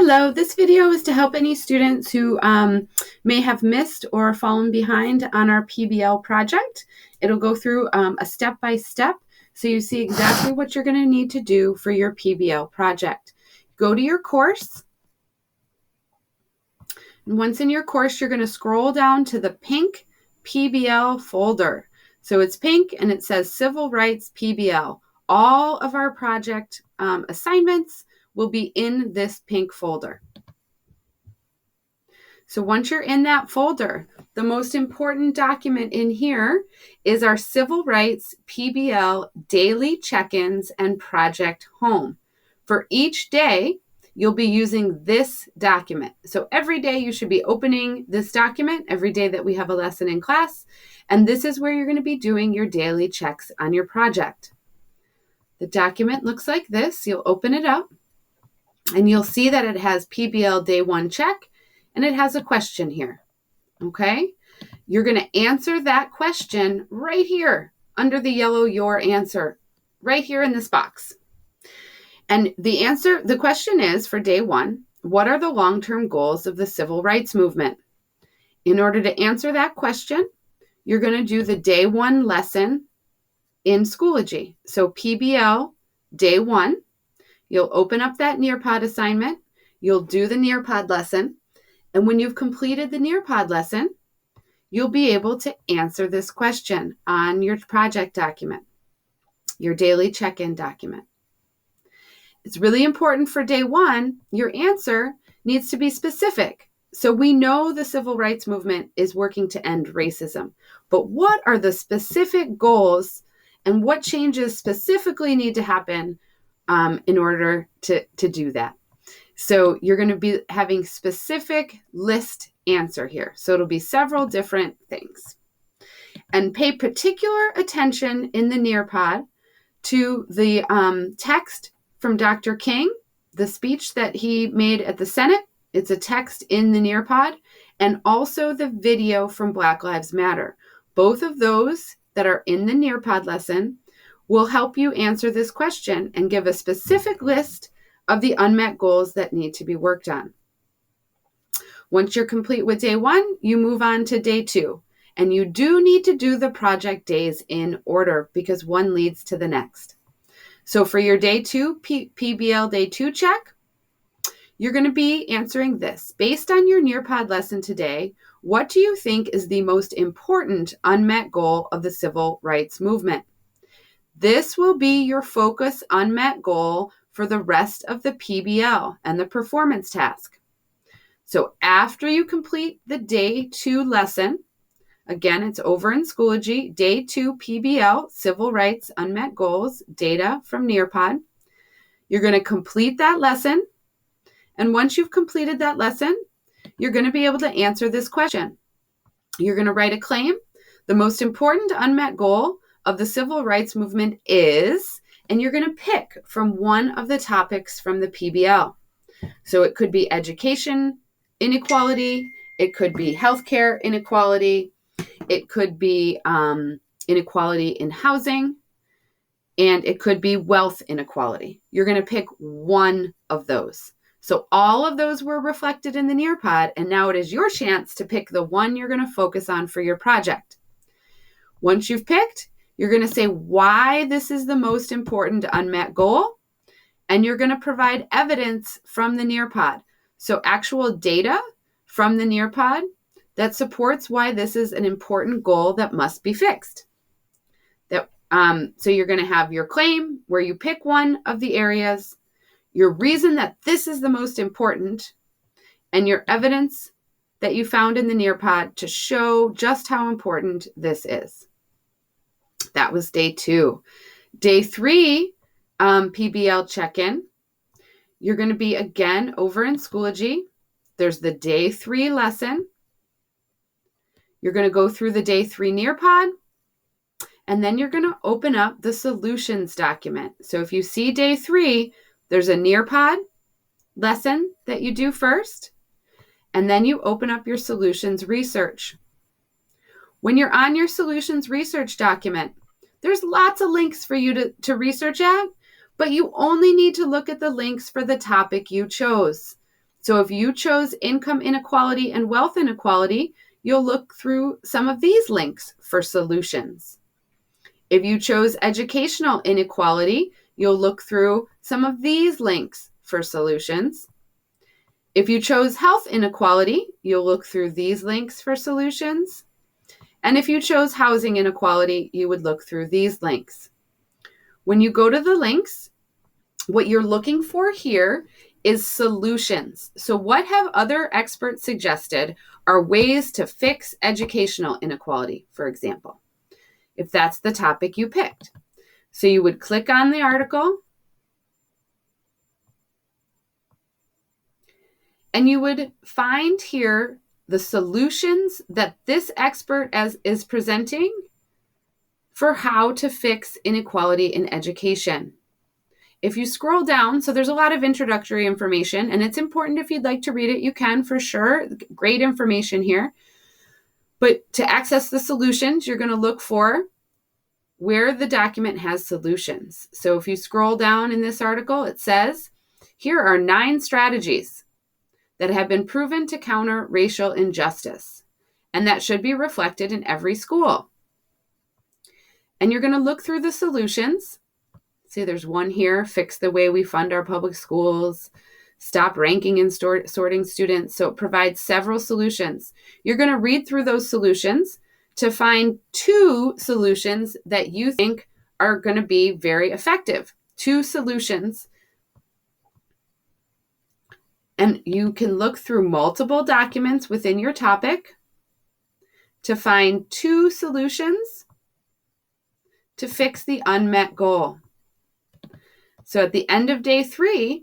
Hello, this video is to help any students who may have missed or fallen behind on our PBL project. It'll go through a step-by-step so you see exactly what you're going to need to do for your PBL project. Go to your course. And once in your course, you're going to scroll down to the pink PBL folder. So it's pink and it says Civil Rights PBL. All of our project assignments will be in this pink folder. So once you're in that folder, the most important document in here is our Civil Rights PBL daily check-ins and project home. For each day, you'll be using this document. So every day you should be opening this document every day that we have a lesson in class. And this is where you're going to be doing your daily checks on your project. The document looks like this. You'll open it up. And you'll see that it has PBL Day 1 check, and it has a question here, okay? You're going to answer that question right here under the yellow Your Answer, right here in this box. And the question is for Day 1, what are the long-term goals of the Civil Rights Movement? In order to answer that question, you're going to do the Day 1 lesson in Schoology. So PBL Day 1. You'll open up that Nearpod assignment, you'll do the Nearpod lesson, and when you've completed the Nearpod lesson, you'll be able to answer this question on your project document, your daily check-in document. It's really important for Day 1, your answer needs to be specific. So we know the Civil Rights Movement is working to end racism, but what are the specific goals and what changes specifically need to happen in order to do that? So you're going to be having specific list answer here. So it'll be several different things. And pay particular attention in the Nearpod to the text from Dr. King, the speech that he made at the Senate. It's a text in the Nearpod, and also the video from Black Lives Matter. Both of those that are in the Nearpod lesson will help you answer this question and give a specific list of the unmet goals that need to be worked on. Once you're complete with Day 1, you move on to Day 2. And you do need to do the project days in order because one leads to the next. So for your Day 2, PBL Day 2 check, you're going to be answering this. Based on your Nearpod lesson today, what do you think is the most important unmet goal of the Civil Rights Movement? This will be your focus unmet goal for the rest of the PBL and the performance task. So after you complete the Day 2 lesson, again, it's over in Schoology, Day 2 PBL, Civil Rights Unmet Goals, data from Nearpod. You're going to complete that lesson. And once you've completed that lesson, you're going to be able to answer this question. You're going to write a claim. The most important unmet goal of the Civil Rights Movement is, and you're going to pick from one of the topics from the PBL. So it could be education inequality, it could be healthcare inequality, it could be inequality in housing, and it could be wealth inequality. You're going to pick one of those. So all of those were reflected in the Nearpod, and now it is your chance to pick the one you're going to focus on for your project. Once you've picked, you're going to say why this is the most important unmet goal, and you're going to provide evidence from the Nearpod. So actual data from the Nearpod that supports why this is an important goal that must be fixed. So you're going to have your claim where you pick one of the areas, your reason that this is the most important, and your evidence that you found in the Nearpod to show just how important this is. That was Day 2. Day 3, PBL check-in. You're going to be again over in Schoology. There's the Day 3 lesson. You're going to go through the Day 3 Nearpod, and then you're going to open up the solutions document. So if you see Day 3, there's a Nearpod lesson that you do first, and then you open up your solutions research. When you're on your solutions research document, there's lots of links for you to research at, but you only need to look at the links for the topic you chose. So if you chose income inequality and wealth inequality, you'll look through some of these links for solutions. If you chose educational inequality, you'll look through some of these links for solutions. If you chose health inequality, you'll look through these links for solutions. And if you chose housing inequality, you would look through these links. When you go to the links, what you're looking for here is solutions. So what have other experts suggested are ways to fix educational inequality, for example, if that's the topic you picked. So you would click on the article and you would find here the solutions that this expert is presenting for how to fix inequality in education. If you scroll down, so there's a lot of introductory information, and it's important if you'd like to read it, you can for sure. Great information here. But to access the solutions, you're going to look for where the document has solutions. So if you scroll down in this article, it says, here are 9 strategies that have been proven to counter racial injustice, and that should be reflected in every school. And you're going to look through the solutions. See, there's one here, fix the way we fund our public schools, stop ranking and sorting students. So it provides several solutions. You're going to read through those solutions to find 2 solutions that you think are going to be very effective. 2 solutions. And you can look through multiple documents within your topic to find 2 solutions to fix the unmet goal. So at the end of day 3,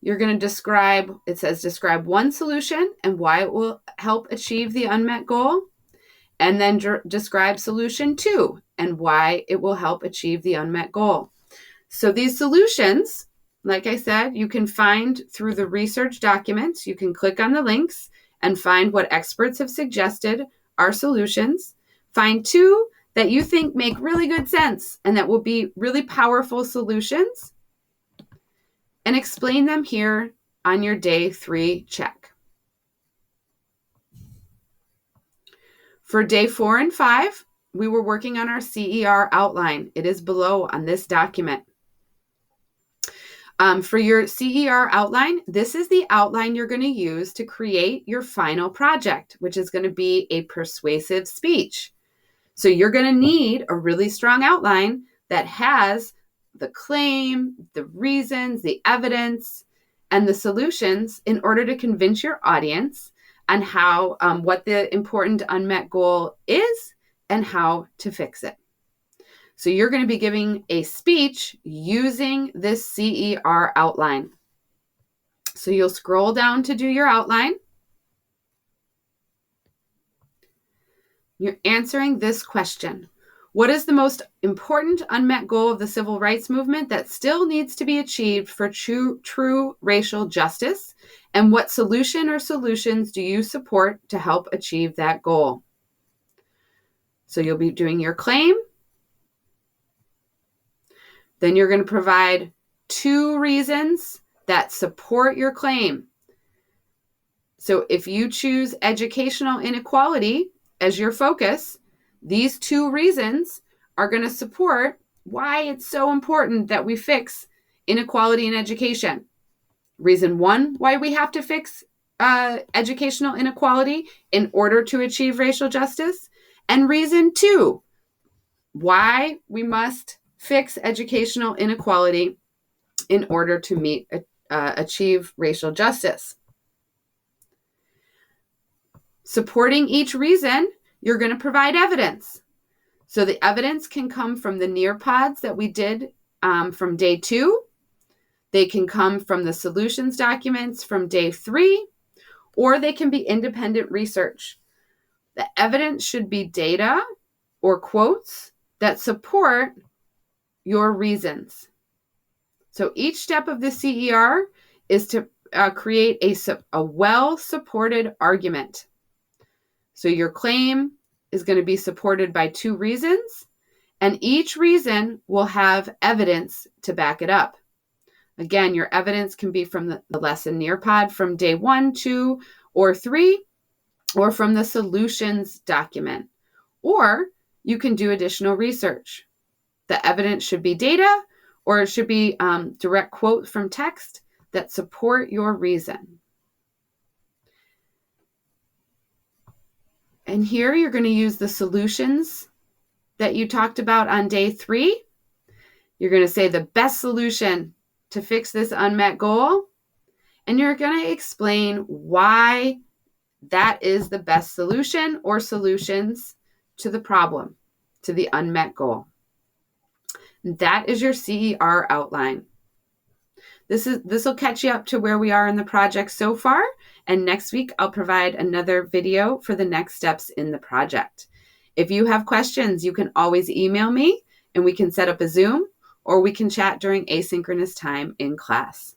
you're going to describe 1 solution and why it will help achieve the unmet goal, and then describe solution 2 and why it will help achieve the unmet goal. So these solutions, like I said, you can find through the research documents. You can click on the links and find what experts have suggested are solutions. Find 2 that you think make really good sense and that will be really powerful solutions, and explain them here on your day 3 check. For day 4 and 5, we were working on our CER outline. It is below on this document. For your CER outline, this is the outline you're going to use to create your final project, which is going to be a persuasive speech. So you're going to need a really strong outline that has the claim, the reasons, the evidence, and the solutions in order to convince your audience on how, what the important unmet goal is and how to fix it. So you're going to be giving a speech using this CER outline. So you'll scroll down to do your outline. You're answering this question. What is the most important unmet goal of the civil rights movement that still needs to be achieved for true racial justice? And what solution or solutions do you support to help achieve that goal? So you'll be doing your claim. Then you're going to provide 2 reasons that support your claim. So if you choose educational inequality as your focus, these 2 reasons are going to support why it's so important that we fix inequality in education. Reason 1, why we have to fix educational inequality in order to achieve racial justice. And reason 2, why we must fix educational inequality in order to achieve racial justice. Supporting each reason, you're going to provide evidence. So the evidence can come from the Nearpods that we did from day 2. They can come from the solutions documents from day 3, or they can be independent research. The evidence should be data or quotes that support your reasons. So each step of the CER is to create a well-supported argument. So your claim is going to be supported by 2 reasons, and each reason will have evidence to back it up. Again, your evidence can be from the lesson Nearpod from day 1, 2, or 3, or from the solutions document. Or you can do additional research. The evidence should be data, or it should be direct quote from text that support your reason. And here you're going to use the solutions that you talked about on day 3. You're going to say the best solution to fix this unmet goal, and you're going to explain why that is the best solution or solutions to the problem, to the unmet goal. That is your CER outline. This will catch you up to where we are in the project so far, and next week I'll provide another video for the next steps in the project. If you have questions, you can always email me and we can set up a Zoom, or we can chat during asynchronous time in class.